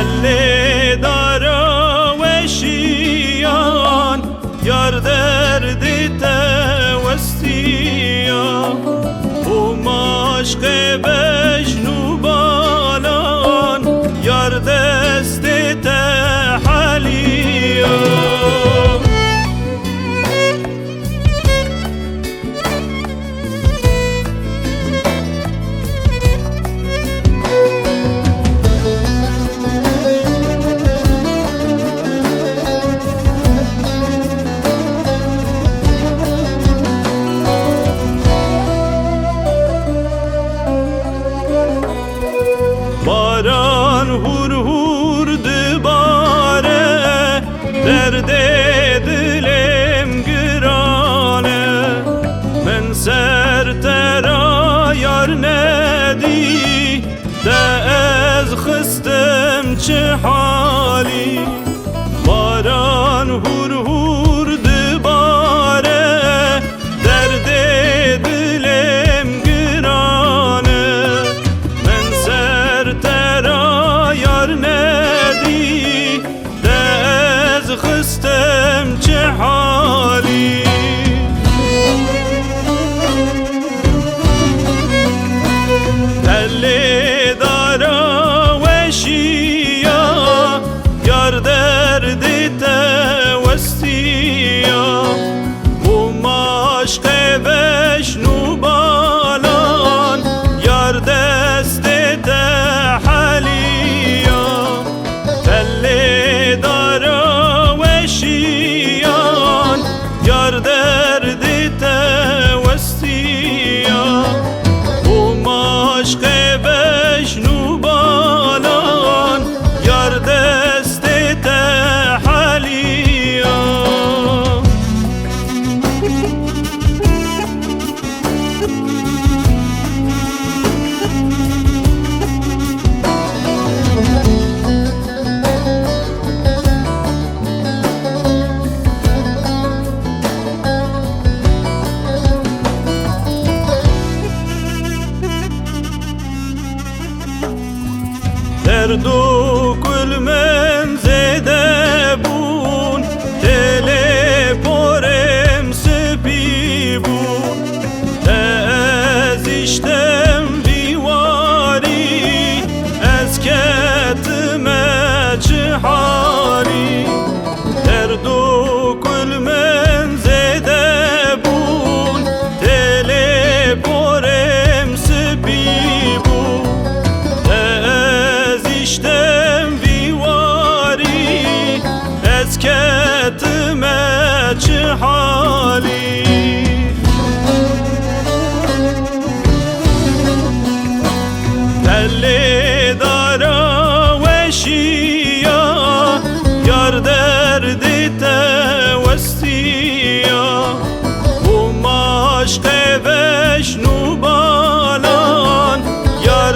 دل دارا وشیان یار دردی توستیا و مشق بجنو بالان یار دست تحلیا باران هور هور دباره درد دلم گرانه من سر ترا یار ندی ده از خستم چه حالی باران هور هور دباره درد دلم گرانه من سر ترا یار ندی ده از خستم چه حالی دل دارا وشیا یار دردی توستیا و مشق بشنو بالان یار دست تحلیا دل دارا وشیان یار دردی توستیا و مشق بشنو بالان یار دست تحلیا درد و کل من زده بون دل پرم سپی بون از اشتم بیواری از کتم چه حالی درد و کل من زده بون دل پرم سپی بون اشتم بیواری از کتم چه حالی دل دارا وشیا یار دردی توستیا و مشق بشنو بالان یار